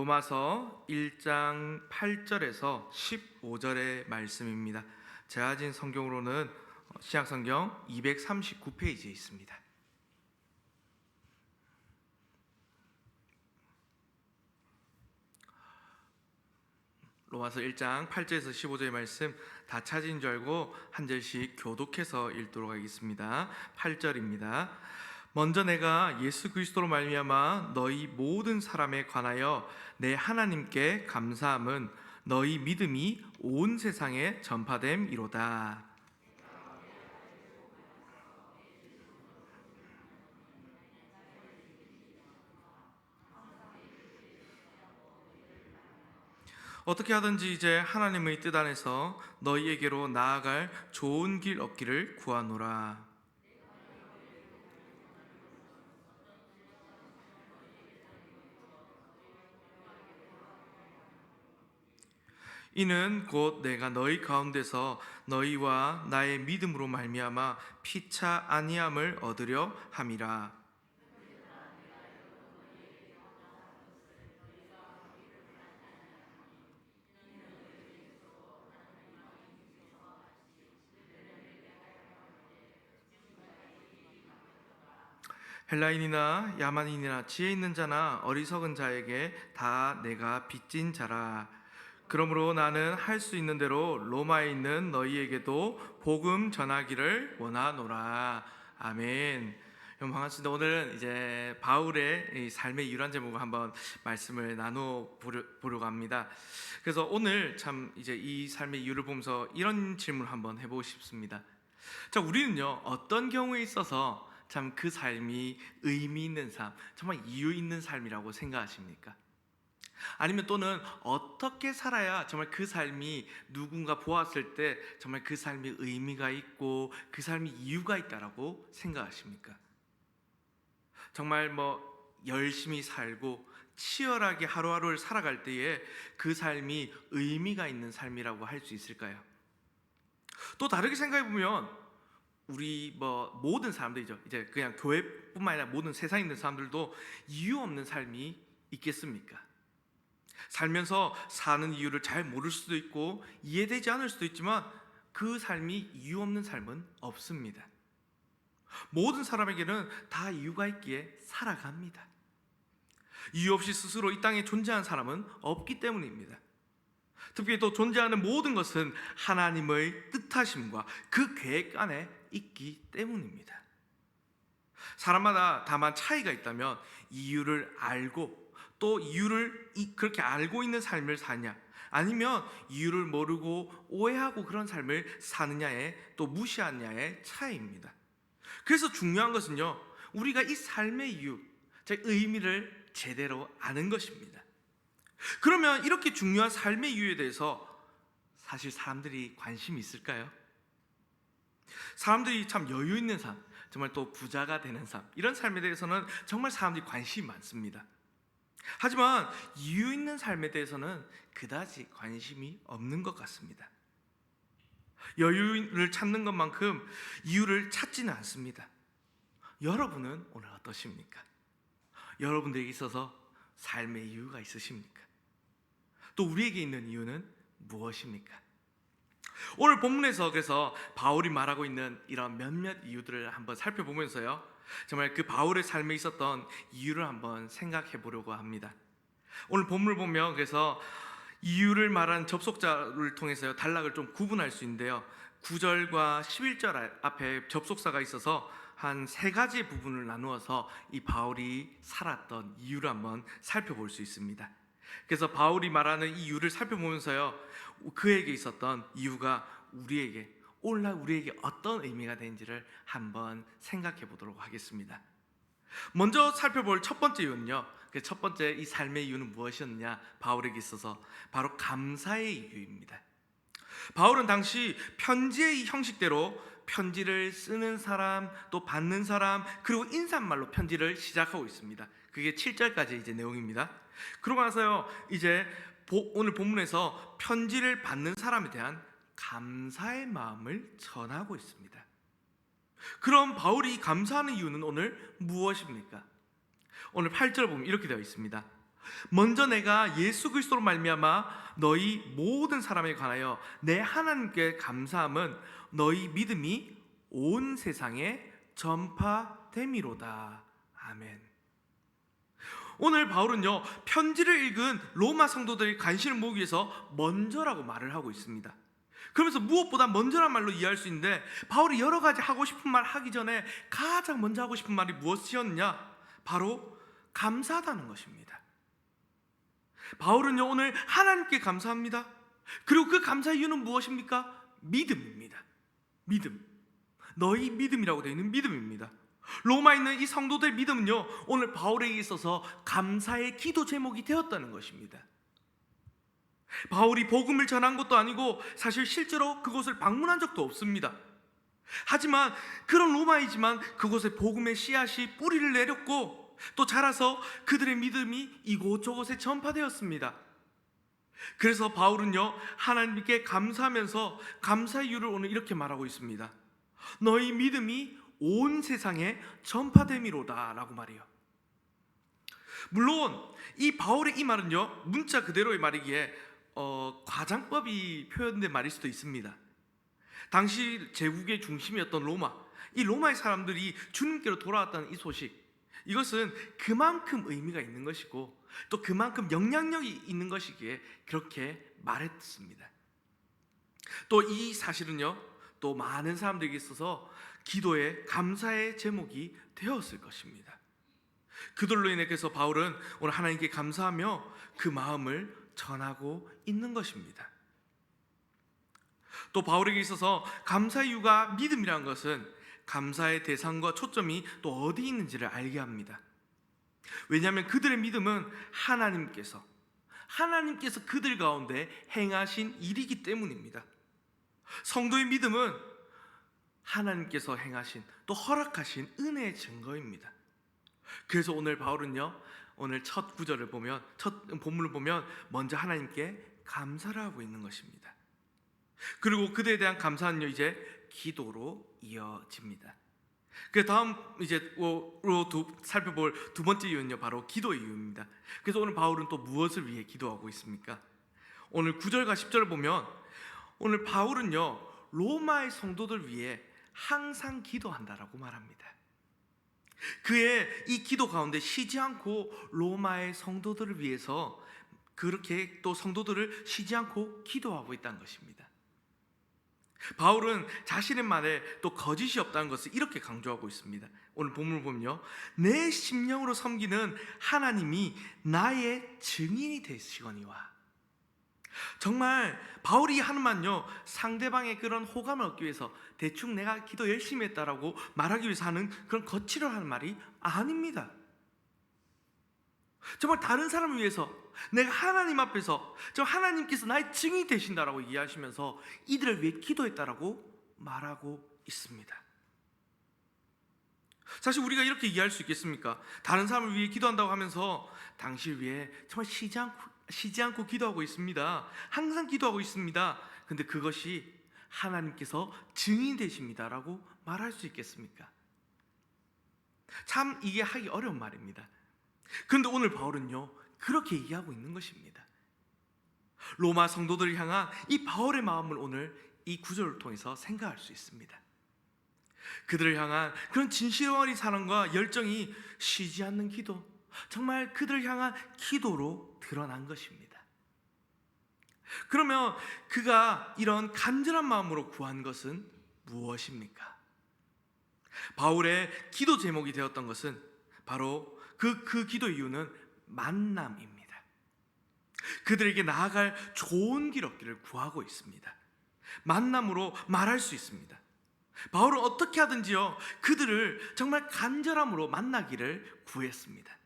로마서 1장 8절에서 15절의 말씀입니다. 제가 가진 성경으로는 신약성경 239페이지에 있습니다. 로마서 1장 8절에서 15절의 말씀 다 찾은 줄 알고 한 절씩 교독해서 읽도록 하겠습니다. 8절입니다. 먼저 내가 예수 그리스도로 말미암아 너희 모든 사람에 관하여 내 하나님께 감사함은 너희 믿음이 온 세상에 전파됨이로다. 어떻게 하든지 이제 하나님의 뜻 안에서 너희에게로 나아갈 좋은 길 얻기를 구하노라. 이는 곧 내가 너희 가운데서 너희와 나의 믿음으로 말미암아 피차 아니함을 얻으려 함이라. 헬라인이나 야만인이나 지혜 있는 자나 어리석은 자에게 다 내가 빚진 자라. 그러므로 나는 할 수 있는 대로 로마에 있는 너희에게도 복음 전하기를 원하노라. 아멘. 여러분 반갑습니다. 오늘은 이제 바울의 이 삶의 이유란 제목으로 한번 말씀을 나눠 보려고 합니다. 그래서 오늘 참 이제 이 삶의 이유를 보면서 이런 질문을 한번 해보고 싶습니다. 자, 우리는요 어떤 경우에 있어서 참 그 삶이 의미 있는 삶, 정말 이유 있는 삶이라고 생각하십니까? 아니면 또는 어떻게 살아야 정말 그 삶이 누군가 보았을 때 정말 그 삶이 의미가 있고 그 삶이 이유가 있다라고 생각하십니까? 정말 열심히 살고 치열하게 하루하루를 살아갈 때에 그 삶이 의미가 있는 삶이라고 할 수 있을까요? 또 다르게 생각해 보면 우리 모든 사람들이죠. 이제 그냥 교회뿐만 아니라 모든 세상에 있는 사람들도 이유 없는 삶이 있겠습니까? 살면서 사는 이유를 잘 모를 수도 있고 이해되지 않을 수도 있지만 그 삶이 이유 없는 삶은 없습니다. 모든 사람에게는 다 이유가 있기에 살아갑니다. 이유 없이 스스로 이 땅에 존재한 사람은 없기 때문입니다. 특히 또 존재하는 모든 것은 하나님의 뜻하심과 그 계획 안에 있기 때문입니다. 사람마다 다만 차이가 있다면 이유를 알고 또 이유를 그렇게 알고 있는 삶을 사냐, 아니면 이유를 모르고 오해하고 그런 삶을 사느냐에 또 무시하느냐의 차이입니다. 그래서 중요한 것은요, 우리가 이 삶의 이유, 즉 의미를 제대로 아는 것입니다. 그러면 이렇게 중요한 삶의 이유에 대해서 사실 사람들이 관심이 있을까요? 사람들이 참 여유 있는 삶, 정말 또 부자가 되는 삶, 이런 삶에 대해서는 정말 사람들이 관심이 많습니다. 하지만 이유 있는 삶에 대해서는 그다지 관심이 없는 것 같습니다. 여유를 찾는 것만큼 이유를 찾지는 않습니다. 여러분은 오늘 어떠십니까? 여러분들에게 있어서 삶의 이유가 있으십니까? 또 우리에게 있는 이유는 무엇입니까? 오늘 본문에서 그래서 바울이 말하고 있는 이런 몇몇 이유들을 한번 살펴보면서요, 정말 그 바울의 삶에 있었던 이유를 한번 생각해 보려고 합니다. 오늘 본문을 보면 그래서 이유를 말하는 접속자를 통해서 단락을 좀 구분할 수 있는데요, 9절과 11절 앞에 접속사가 있어서 한 세 가지 부분을 나누어서 이 바울이 살았던 이유를 한번 살펴볼 수 있습니다. 그래서 바울이 말하는 이 이유를 살펴보면서요, 그에게 있었던 이유가 오늘날 우리에게 어떤 의미가 되는지를 한번 생각해 보도록 하겠습니다. 먼저 살펴볼 첫 번째 이유는요, 첫 번째 이 삶의 이유는 무엇이었느냐, 바울에게 있어서 바로 감사의 이유입니다. 바울은 당시 편지의 형식대로 편지를 쓰는 사람, 또 받는 사람, 그리고 인사말로 편지를 시작하고 있습니다. 그게 7절까지 이제 내용입니다. 그러고 나서요, 이제 오늘 본문에서 편지를 받는 사람에 대한 감사의 마음을 전하고 있습니다. 그럼 바울이 감사하는 이유는 오늘 무엇입니까? 오늘 8절 보면 이렇게 되어 있습니다. 먼저 내가 예수 그리스도로 말미암아 너희 모든 사람에 관하여 내 하나님께 감사함은 너희 믿음이 온 세상에 전파됨이로다. 아멘. 오늘 바울은요, 편지를 읽은 로마 성도들의 관심을 모으기 위해서 먼저라고 말을 하고 있습니다. 그러면서 무엇보다 먼저란 말로 이해할 수 있는데, 바울이 여러 가지 하고 싶은 말 하기 전에 가장 먼저 하고 싶은 말이 무엇이었느냐? 바로 감사하다는 것입니다. 바울은요, 오늘 하나님께 감사합니다. 그리고 그 감사 이유는 무엇입니까? 믿음입니다. 믿음. 너희 믿음이라고 되어 있는 믿음입니다. 로마에 있는 이 성도들의 믿음은요, 오늘 바울에게 있어서 감사의 기도 제목이 되었다는 것입니다. 바울이 복음을 전한 것도 아니고 사실 실제로 그곳을 방문한 적도 없습니다. 하지만 그런 로마이지만 그곳에 복음의 씨앗이 뿌리를 내렸고 또 자라서 그들의 믿음이 이곳저곳에 전파되었습니다. 그래서 바울은요, 하나님께 감사하면서 감사의 이유를 오늘 이렇게 말하고 있습니다. 너희 믿음이 온 세상에 전파됨이로다 라고 말해요. 물론 이 바울의 이 말은요, 문자 그대로의 말이기에 과장법이 표현된 말일 수도 있습니다. 당시 제국의 중심이었던 로마, 이 로마의 사람들이 주님께로 돌아왔다는 이 소식, 이것은 그만큼 의미가 있는 것이고 또 그만큼 영향력이 있는 것이기에 그렇게 말했습니다. 또 이 사실은요, 또 많은 사람들에게 있어서 기도의 감사의 제목이 되었을 것입니다. 그들로 인해 그래서 바울은 오늘 하나님께 감사하며 그 마음을 전하고 있는 것입니다. 또 바울에게 있어서 감사 이유가 믿음이라는 것은 감사의 대상과 초점이 또 어디 있는지를 알게 합니다. 왜냐하면 그들의 믿음은 하나님께서 그들 가운데 행하신 일이기 때문입니다. 성도의 믿음은 하나님께서 행하신 또 허락하신 은혜의 증거입니다. 그래서 오늘 바울은요, 오늘 첫 구절을 보면, 첫 본문을 보면 먼저 하나님께 감사를 하고 있는 것입니다. 그리고 그들에 대한 감사는요, 이제 기도로 이어집니다. 그 다음 이제 살펴볼 두 번째 이유는요, 바로 기도 이유입니다. 그래서 오늘 바울은 또 무엇을 위해 기도하고 있습니까? 오늘 9절과 10절을 보면 오늘 바울은요, 로마의 성도들 위해 항상 기도한다라고 말합니다. 그의 이 기도 가운데 쉬지 않고 로마의 성도들을 위해서 그렇게 또 성도들을 쉬지 않고 기도하고 있다는 것입니다. 바울은 자신의 말에 또 거짓이 없다는 것을 이렇게 강조하고 있습니다. 오늘 본문을 보면요, 내 심령으로 섬기는 하나님이 나의 증인이 되시거니와. 정말 바울이 하는 말은요, 상대방의 그런 호감을 얻기 위해서 대충 내가 기도 열심히 했다라고 말하기 위해서 하는 그런 거칠어 하는 말이 아닙니다. 정말 다른 사람을 위해서 내가 하나님 앞에서 하나님께서 나의 증인이 되신다라고 이해하시면서 이들을 위해 기도했다라고 말하고 있습니다. 사실 우리가 이렇게 이해할 수 있겠습니까? 다른 사람을 위해 기도한다고 하면서 당신을 위해 정말 쉬지 않고 기도하고 있습니다. 항상 기도하고 있습니다. 근데 그것이 하나님께서 증인 되십니다라고 말할 수 있겠습니까? 참 이게 하기 어려운 말입니다. 그런데 오늘 바울은요, 그렇게 이해하고 있는 것입니다. 로마 성도들을 향한 이 바울의 마음을 오늘 이 구절을 통해서 생각할 수 있습니다. 그들을 향한 그런 진실 어린 사랑과 열정이 쉬지 않는 기도, 정말 그들을 향한 기도로 드러난 것입니다. 그러면 그가 이런 간절한 마음으로 구한 것은 무엇입니까? 바울의 기도 제목이 되었던 것은 바로 그 기도 이유는 만남입니다. 그들에게 나아갈 좋은 길 얻기를 구하고 있습니다. 만남으로 말할 수 있습니다. 바울은 어떻게 하든지요, 그들을 정말 간절함으로 만나기를 구했습니다.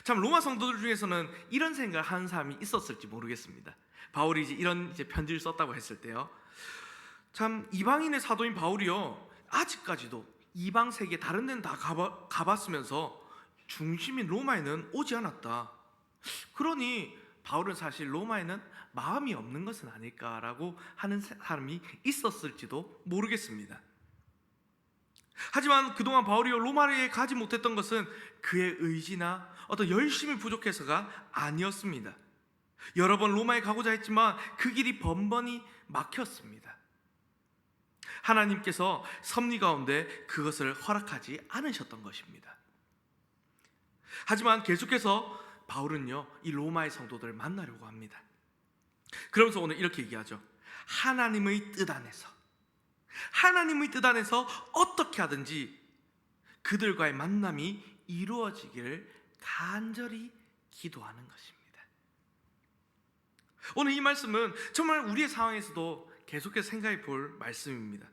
참 로마 성도들 중에서는 이런 생각을 하는 사람이 있었을지 모르겠습니다. 바울이 이런 편지를 썼다고 했을 때요, 참 이방인의 사도인 바울이요, 아직까지도 이방 세계 다른 데는 다 가봤으면서 중심인 로마에는 오지 않았다. 그러니 바울은 사실 로마에는 마음이 없는 것은 아닐까라고 하는 사람이 있었을지도 모르겠습니다. 하지만 그동안 바울이 로마에 가지 못했던 것은 그의 의지나 어떤 열심히 부족해서가 아니었습니다. 여러 번 로마에 가고자 했지만 그 길이 번번이 막혔습니다. 하나님께서 섭리 가운데 그것을 허락하지 않으셨던 것입니다. 하지만 계속해서 바울은요, 이 로마의 성도들을 만나려고 합니다. 그러면서 오늘 이렇게 얘기하죠. 하나님의 뜻 안에서 어떻게 하든지 그들과의 만남이 이루어지기를 간절히 기도하는 것입니다. 오늘 이 말씀은 정말 우리의 상황에서도 계속해서 생각해 볼 말씀입니다.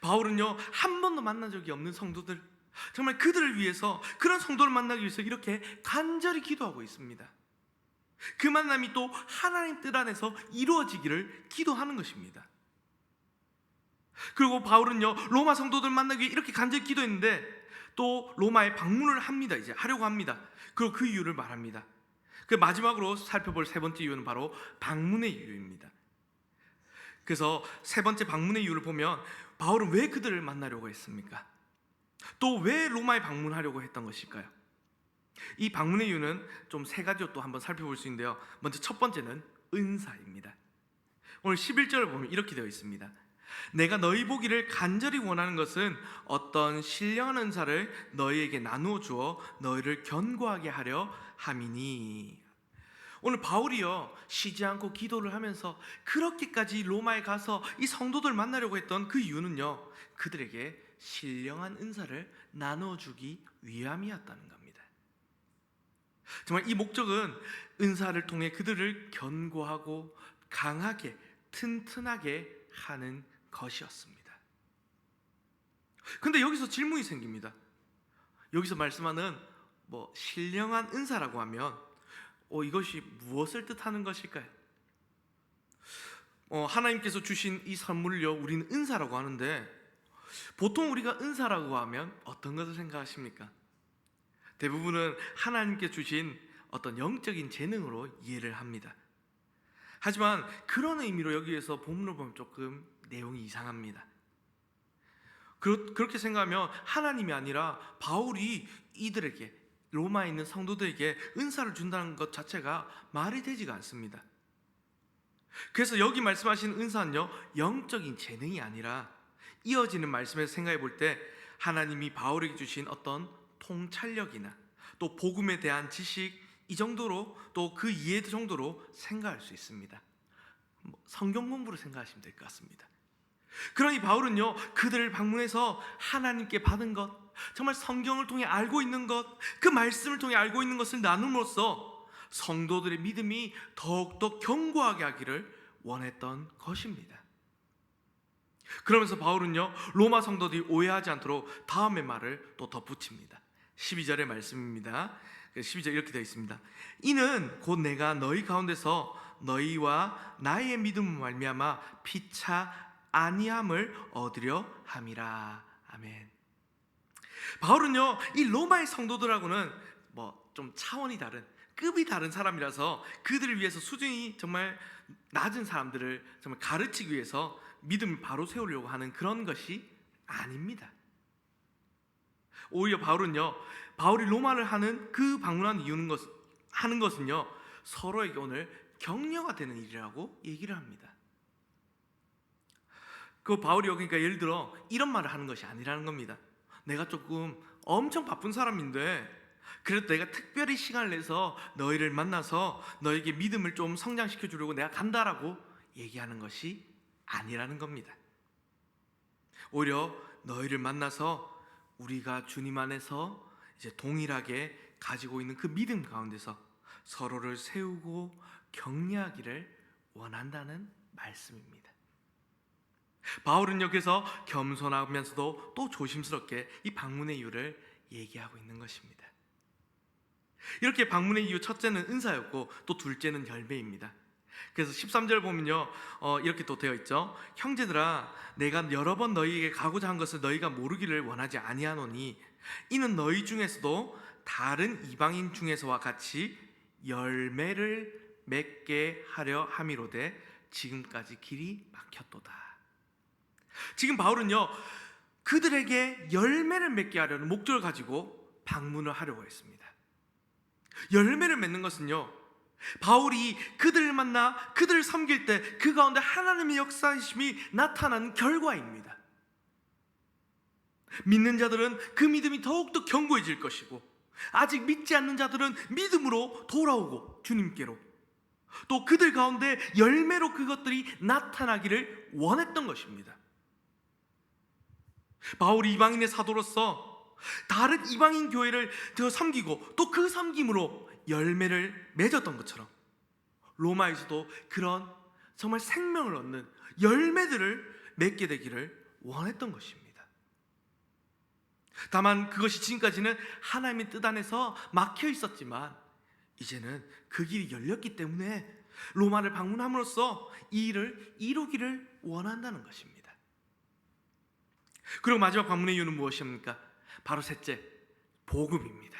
바울은요, 한 번도 만난 적이 없는 성도들, 정말 그들을 위해서, 그런 성도를 만나기 위해서 이렇게 간절히 기도하고 있습니다. 그 만남이 또 하나님 뜻 안에서 이루어지기를 기도하는 것입니다. 그리고 바울은요, 로마 성도들 만나기 위해 이렇게 간절히 기도했는데 또 로마에 방문을 합니다. 이제 하려고 합니다. 그리고 그 이유를 말합니다. 그 마지막으로 살펴볼 세 번째 이유는 바로 방문의 이유입니다. 그래서 세 번째 방문의 이유를 보면 바울은 왜 그들을 만나려고 했습니까? 또 왜 로마에 방문하려고 했던 것일까요? 이 방문의 이유는 좀 세 가지로 또 한번 살펴볼 수 있는데요. 먼저 첫 번째는 은사입니다. 오늘 11절을 보면 이렇게 되어 있습니다. 내가 너희 보기를 간절히 원하는 것은 어떤 신령한 은사를 너희에게 나누어 주어 너희를 견고하게 하려 함이니. 오늘 바울이요, 쉬지 않고 기도를 하면서 그렇게까지 로마에 가서 이 성도들 만나려고 했던 그 이유는요, 그들에게 신령한 은사를 나누어 주기 위함이었다는 겁니다. 정말 이 목적은 은사를 통해 그들을 견고하고 강하게 튼튼하게 하는 것이었습니다. 근데 여기서 질문이 생깁니다. 여기서 말씀하는 신령한 은사라고 하면 이것이 무엇을 뜻하는 것일까요? 하나님께서 주신 이 선물을요, 우리는 은사라고 하는데 보통 우리가 은사라고 하면 어떤 것을 생각하십니까? 대부분은 하나님께 주신 어떤 영적인 재능으로 이해를 합니다. 하지만 그런 의미로 여기에서 본문을 보면 조금 내용이 이상합니다. 그렇게 생각하면 하나님이 아니라 바울이 이들에게, 로마에 있는 성도들에게 은사를 준다는 것 자체가 말이 되지가 않습니다. 그래서 여기 말씀하신 은사는요, 영적인 재능이 아니라 이어지는 말씀에서 생각해 볼 때 하나님이 바울에게 주신 어떤 통찰력이나 또 복음에 대한 지식, 이 정도로, 또 그 이해 정도로 생각할 수 있습니다. 성경 공부로 생각하시면 될 것 같습니다. 그러니 바울은요, 그들을 방문해서 하나님께 받은 것, 정말 성경을 통해 알고 있는 것, 그 말씀을 통해 알고 있는 것을 나눔으로써 성도들의 믿음이 더욱더 견고하게 하기를 원했던 것입니다. 그러면서 바울은요, 로마 성도들이 오해하지 않도록 다음의 말을 또 덧붙입니다. 12절의 말씀입니다. 12절 이렇게 되어 있습니다. 이는 곧 내가 너희 가운데서 너희와 나의 믿음을 말미암아 피차 아니함을 얻으려 함이라. 아멘. 바울은요, 이 로마의 성도들하고는 좀 차원이 다른, 급이 다른 사람이라서 그들을 위해서 수준이 정말 낮은 사람들을 정말 가르치기 위해서 믿음을 바로 세우려고 하는 그런 것이 아닙니다. 오히려 바울이 로마를 하는 그 방문하는 이유는 하는 것은요, 서로에게 오늘 격려가 되는 일이라고 얘기를 합니다. 그 바울이 그러니까 예를 들어 이런 말을 하는 것이 아니라는 겁니다. 내가 조금 엄청 바쁜 사람인데 그래도 내가 특별히 시간을 내서 너희를 만나서 너에게 믿음을 좀 성장시켜 주려고 내가 간다라고 얘기하는 것이 아니라는 겁니다. 오히려 너희를 만나서 우리가 주님 안에서 이제 동일하게 가지고 있는 그 믿음 가운데서 서로를 세우고 격려하기를 원한다는 말씀입니다. 바울은 여기서 겸손하면서도 또 조심스럽게 이 방문의 이유를 얘기하고 있는 것입니다. 이렇게 방문의 이유, 첫째는 은사였고 또 둘째는 열매입니다. 그래서 13절 보면요, 이렇게 또 되어 있죠. 형제들아, 내가 여러 번 너희에게 가고자 한 것을 너희가 모르기를 원하지 아니하노니 이는 너희 중에서도 다른 이방인 중에서와 같이 열매를 맺게 하려 함이로되 지금까지 길이 막혔도다. 지금 바울은요, 그들에게 열매를 맺게 하려는 목적을 가지고 방문을 하려고 했습니다. 열매를 맺는 것은요, 바울이 그들을 만나 그들을 섬길 때 그 가운데 하나님의 역사심이 나타나는 결과입니다. 믿는 자들은 그 믿음이 더욱더 견고해질 것이고, 아직 믿지 않는 자들은 믿음으로 돌아오고 주님께로, 또 그들 가운데 열매로 그것들이 나타나기를 원했던 것입니다. 바울이 이방인의 사도로서 다른 이방인 교회를 섬기고 또 그 섬김으로 열매를 맺었던 것처럼, 로마에서도 그런 정말 생명을 얻는 열매들을 맺게 되기를 원했던 것입니다. 다만 그것이 지금까지는 하나님의 뜻 안에서 막혀 있었지만, 이제는 그 길이 열렸기 때문에 로마를 방문함으로써 이 일을 이루기를 원한다는 것입니다. 그리고 마지막 방문의 이유는 무엇입니까? 바로 셋째, 복음입니다.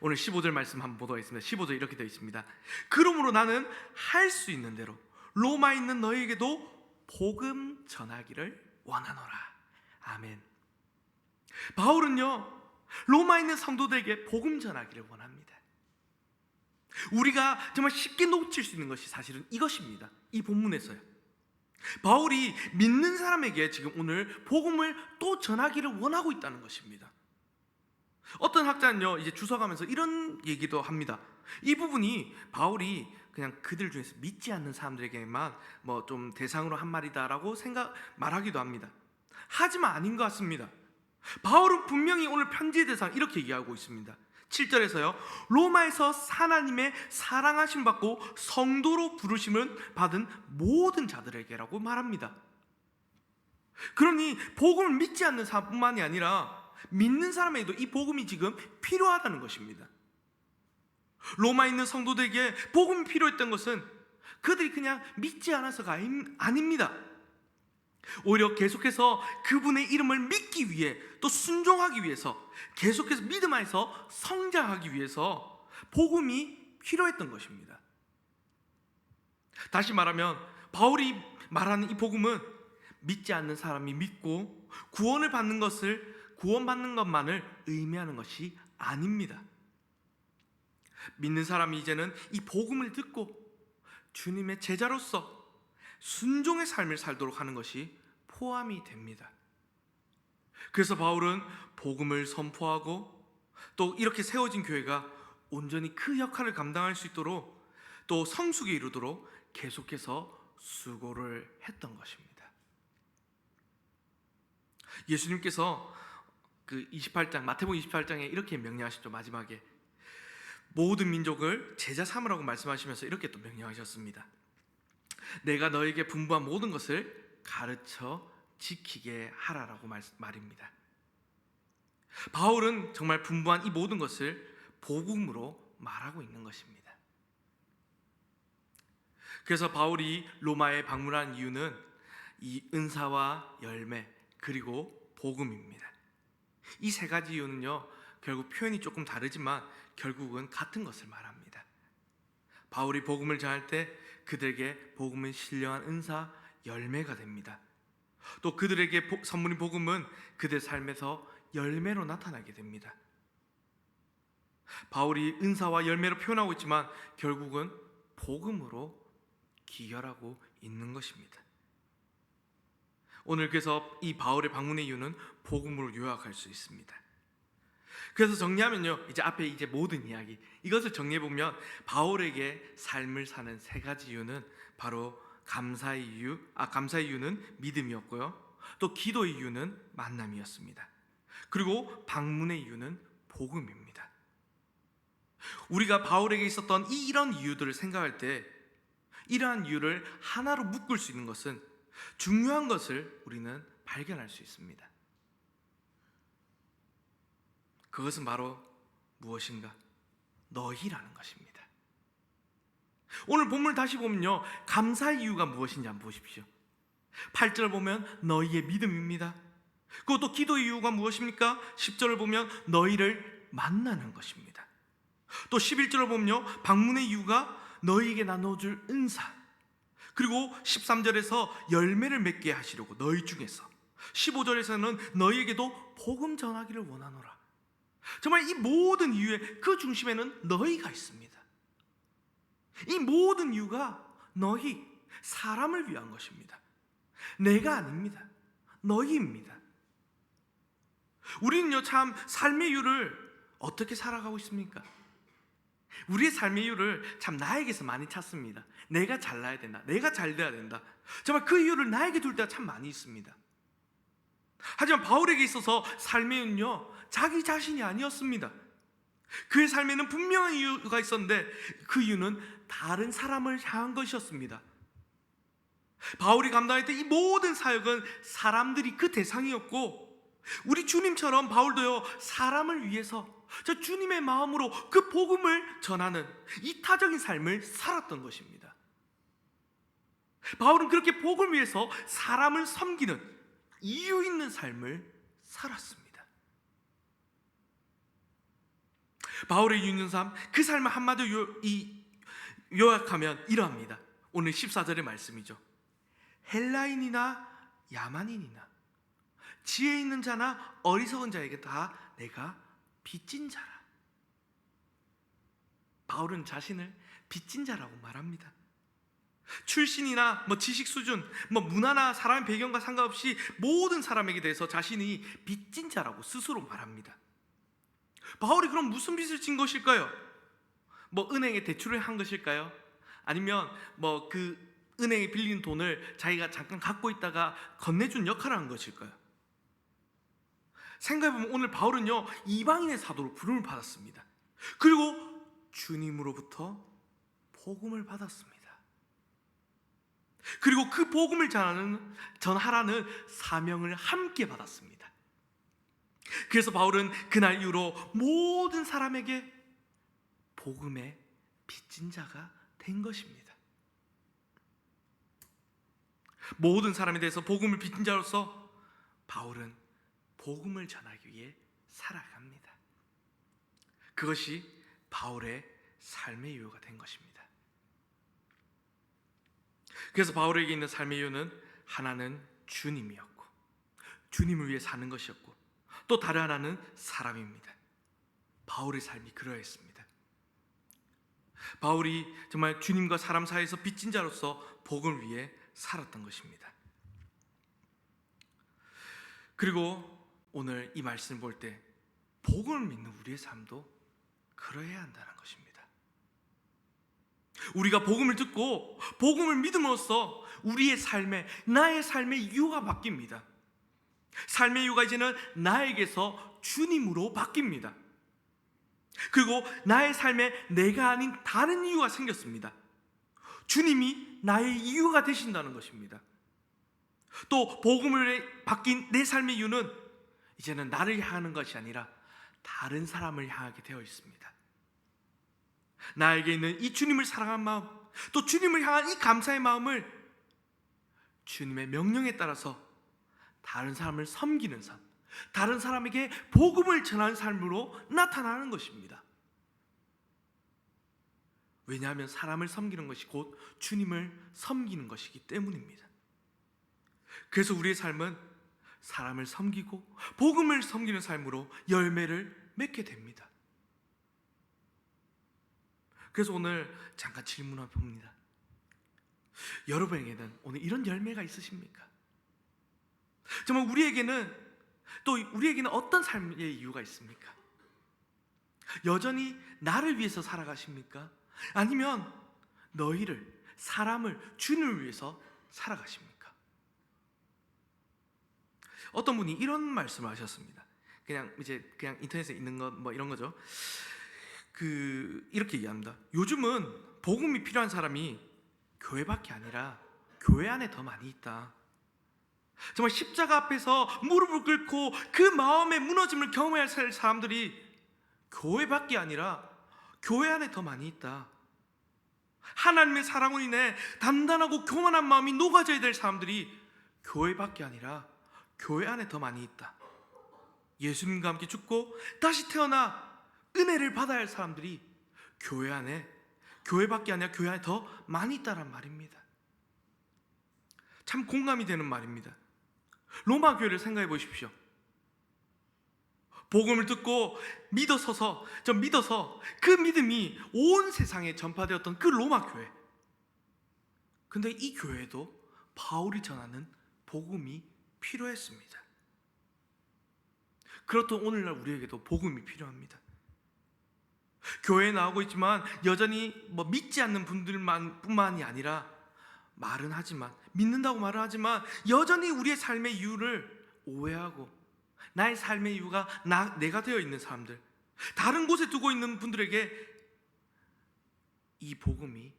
오늘 15절 말씀 한번 보도록 하겠습니다. 15절 이렇게 되어 있습니다. 그러므로 나는 할 수 있는 대로 로마에 있는 너희에게도 복음 전하기를 원하노라. 아멘. 바울은요, 로마에 있는 성도들에게 복음 전하기를 원합니다. 우리가 정말 쉽게 놓칠 수 있는 것이 사실은 이것입니다. 이 본문에서요, 바울이 믿는 사람에게 지금 오늘 복음을 또 전하기를 원하고 있다는 것입니다. 어떤 학자는요, 이제 주석하면서 이런 얘기도 합니다. 이 부분이 바울이 그냥 그들 중에서 믿지 않는 사람들에게만 뭐 좀 대상으로 한 말이다라고 말하기도 합니다. 하지만 아닌 것 같습니다. 바울은 분명히 오늘 편지의 대상 이렇게 얘기하고 있습니다. 7절에서요, 로마에서 하나님의 사랑하심 받고 성도로 부르심을 받은 모든 자들에게라고 말합니다. 그러니 복음을 믿지 않는 사람뿐만이 아니라 믿는 사람에게도 이 복음이 지금 필요하다는 것입니다. 로마에 있는 성도들에게 복음이 필요했던 것은 그들이 그냥 믿지 않아서가 아닙니다. 오히려 계속해서 그분의 이름을 믿기 위해, 또 순종하기 위해서, 계속해서 믿음 안에서 성장하기 위해서 복음이 필요했던 것입니다. 다시 말하면 바울이 말하는 이 복음은 믿지 않는 사람이 믿고 구원받는 것만을 의미하는 것이 아닙니다. 믿는 사람이 이제는 이 복음을 듣고 주님의 제자로서 순종의 삶을 살도록 하는 것이 포함이 됩니다. 그래서 바울은 복음을 선포하고 또 이렇게 세워진 교회가 온전히 그 역할을 감당할 수 있도록, 또 성숙에 이르도록 계속해서 수고를 했던 것입니다. 예수님께서 그 28장, 마태복음 28장에 이렇게 명령하셨죠. 마지막에 모든 민족을 제자 삼으라고 말씀하시면서 이렇게 또 명령하셨습니다. 내가 너에게 분부한 모든 것을 가르쳐 지키게 하라라고 말입니다. 바울은 정말 분부한 이 모든 것을 복음으로 말하고 있는 것입니다. 그래서 바울이 로마에 방문한 이유는 이 은사와 열매, 그리고 복음입니다. 이 세 가지 이유는요, 결국 표현이 조금 다르지만 결국은 같은 것을 말합니다. 바울이 복음을 전할 때 그들에게 복음은 신령한 은사, 열매가 됩니다. 또 그들에게 선물인 복음은 그들 삶에서 열매로 나타나게 됩니다. 바울이 은사와 열매로 표현하고 있지만 결국은 복음으로 기결하고 있는 것입니다. 오늘 그래서 이 바울의 방문의 이유는 복음으로 요약할 수 있습니다. 그래서 정리하면요, 이제 앞에 이제 모든 이야기, 이것을 정리해 보면 바울에게 삶을 사는 세 가지 이유는 바로 감사의 이유는 믿음이었고요, 또 기도의 이유는 만남이었습니다. 그리고 방문의 이유는 복음입니다. 우리가 바울에게 있었던 이런 이유들을 생각할 때 이러한 이유를 하나로 묶을 수 있는 것은, 중요한 것을 우리는 발견할 수 있습니다. 그것은 바로 무엇인가? 너희라는 것입니다. 오늘 본문을 다시 보면요, 감사의 이유가 무엇인지 한번 보십시오. 8절 보면 너희의 믿음입니다. 그것도 기도의 이유가 무엇입니까? 10절을 보면 너희를 만나는 것입니다. 또 11절을 보면요, 방문의 이유가 너희에게 나눠줄 은사, 그리고 13절에서 열매를 맺게 하시려고 너희 중에서, 15절에서는 너희에게도 복음 전하기를 원하노라. 정말 이 모든 이유의 그 중심에는 너희가 있습니다. 이 모든 이유가 너희, 사람을 위한 것입니다. 내가 아닙니다. 너희입니다. 우리는요, 참 삶의 이유를 어떻게 살아가고 있습니까? 우리의 삶의 이유를 참 나에게서 많이 찾습니다. 내가 잘나야 된다, 내가 잘 돼야 된다. 정말 그 이유를 나에게 둘 때가 참 많이 있습니다. 하지만 바울에게 있어서 삶의 이유는요, 자기 자신이 아니었습니다. 그의 삶에는 분명한 이유가 있었는데 그 이유는 다른 사람을 향한 것이었습니다. 바울이 감당했던 이 모든 사역은 사람들이 그 대상이었고, 우리 주님처럼 바울도요, 사람을 위해서 저 주님의 마음으로 그 복음을 전하는 이타적인 삶을 살았던 것입니다. 바울은 그렇게 복음을 위해서 사람을 섬기는 이유 있는 삶을 살았습니다. 바울의 이유 있는 삶, 그 삶을 한마디로 요약하면 이러합니다. 오늘 14절의 말씀이죠. 헬라인이나 야만인이나 지혜 있는 자나 어리석은 자에게 다 내가 빚진 자라. 바울은 자신을 빚진 자라고 말합니다. 출신이나 지식 수준, 문화나 사람의 배경과 상관없이 모든 사람에게 대해서 자신이 빚진 자라고 스스로 말합니다. 바울이 그럼 무슨 빚을 진 것일까요? 은행에 대출을 한 것일까요? 아니면 그 은행에 빌린 돈을 자기가 잠깐 갖고 있다가 건네준 역할을 한 것일까요? 생각해보면 오늘 바울은요, 이방인의 사도로 부름을 받았습니다. 그리고 주님으로부터 복음을 받았습니다. 그리고 그 복음을 전하라는 사명을 함께 받았습니다. 그래서 바울은 그날 이후로 모든 사람에게 복음의 빚진 자가 된 것입니다. 모든 사람에 대해서 복음을 빚진 자로서 바울은 복음을 전하기 위해 살아갑니다. 그것이 바울의 삶의 이유가 된 것입니다. 그래서 바울에게 있는 삶의 이유는 하나는 주님이었고, 주님을 위해 사는 것이었고, 또 다른 하나는 사람입니다. 바울의 삶이 그러했습니다. 바울이 정말 주님과 사람 사이에서 빚진 자로서 복음을 위해 살았던 것입니다. 그리고 오늘 이 말씀을 볼 때 복음을 믿는 우리의 삶도 그러해야 한다는 것입니다. 우리가 복음을 듣고 복음을 믿음으로써 우리의 삶에, 나의 삶의 이유가 바뀝니다. 삶의 이유가 이제는 나에게서 주님으로 바뀝니다. 그리고 나의 삶에 내가 아닌 다른 이유가 생겼습니다. 주님이 나의 이유가 되신다는 것입니다. 또 복음을 바뀐 내 삶의 이유는 이제는 나를 향하는 것이 아니라 다른 사람을 향하게 되어 있습니다. 나에게 있는 이 주님을 사랑하는 마음, 또 주님을 향한 이 감사의 마음을 주님의 명령에 따라서 다른 사람을 섬기는 삶, 다른 사람에게 복음을 전하는 삶으로 나타나는 것입니다. 왜냐하면 사람을 섬기는 것이 곧 주님을 섬기는 것이기 때문입니다. 그래서 우리의 삶은 사람을 섬기고 복음을 섬기는 삶으로 열매를 맺게 됩니다. 그래서 오늘 잠깐 질문을 봅니다. 여러분에게는 오늘 이런 열매가 있으십니까? 정말 우리에게는 어떤 삶의 이유가 있습니까? 여전히 나를 위해서 살아가십니까? 아니면 너희를, 사람을, 주님을 위해서 살아가십니까? 어떤 분이 이런 말씀을 하셨습니다. 그냥 인터넷에 있는 것 이런 거죠. 이렇게 얘기합니다. 요즘은 복음이 필요한 사람이 교회밖에 아니라 교회 안에 더 많이 있다. 정말 십자가 앞에서 무릎을 꿇고 그 마음의 무너짐을 경험해야 할 사람들이 교회밖에 아니라 교회 안에 더 많이 있다. 하나님의 사랑으로 인해 단단하고 교만한 마음이 녹아져야 될 사람들이 교회밖에 아니라 교회 안에 더 많이 있다. 예수님과 함께 죽고 다시 태어나 은혜를 받아야 할 사람들이 교회밖에 아니라 교회 안에 더 많이 있다란 말입니다. 참 공감이 되는 말입니다. 로마 교회를 생각해 보십시오. 복음을 듣고 믿어서 그 믿음이 온 세상에 전파되었던 그 로마 교회. 근데 이 교회도 바울이 전하는 복음이 필요했습니다. 그렇듯 오늘날 우리에게도 복음이 필요합니다. 교회에 나오고 있지만 여전히 믿지 않는 분들뿐만이 아니라 말은 하지만, 믿는다고 말은 하지만 여전히 우리의 삶의 이유를 오해하고 나의 삶의 이유가 내가 되어 있는 사람들, 다른 곳에 두고 있는 분들에게 이 복음이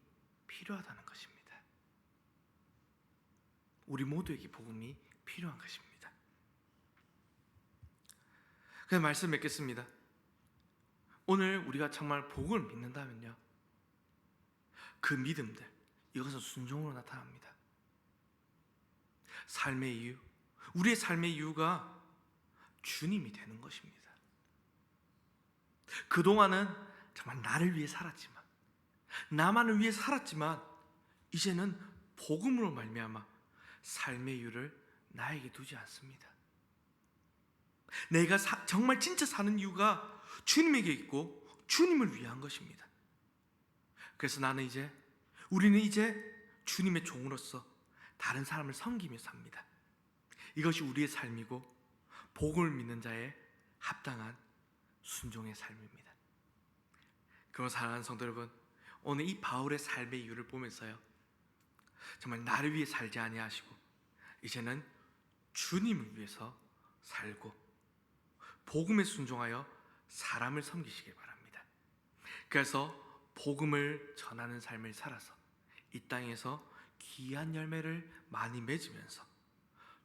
필요하다는 것입니다. 우리 모두에게 복음이 필요한 것입니다. 그래서 말씀 맺겠습니다. 오늘 우리가 정말 복음을 믿는다면요, 그 믿음들, 이것은 순종으로 나타납니다. 삶의 이유, 우리의 삶의 이유가 주님이 되는 것입니다. 그동안은 정말 나를 위해 살았지만, 나만을 위해 살았지만, 이제는 복음으로 말미암아 삶의 이유를 나에게 두지 않습니다. 내가 정말 진짜 사는 이유가 주님에게 있고 주님을 위한 것입니다. 그래서 우리는 이제 주님의 종으로서 다른 사람을 섬기며 삽니다. 이것이 우리의 삶이고 복음을 믿는 자의 합당한 순종의 삶입니다. 그럼 사랑하는 성도 여러분, 오늘 이 바울의 삶의 이유를 보면서요, 정말 나를 위해 살지 아니하시고 이제는 주님을 위해서 살고 복음에 순종하여 사람을 섬기시길 바랍니다. 그래서 복음을 전하는 삶을 살아서 이 땅에서 귀한 열매를 많이 맺으면서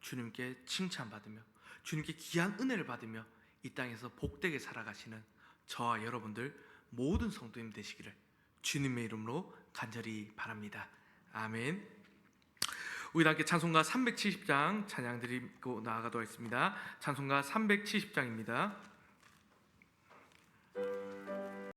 주님께 칭찬받으며 주님께 귀한 은혜를 받으며 이 땅에서 복되게 살아가시는 저와 여러분들 모든 성도님 되시기를 주님의 이름으로 간절히 바랍니다. 아멘. 우리 함께 찬송가 370장 찬양 드리고 나아가도록 하겠습니다. 찬송가 370장입니다.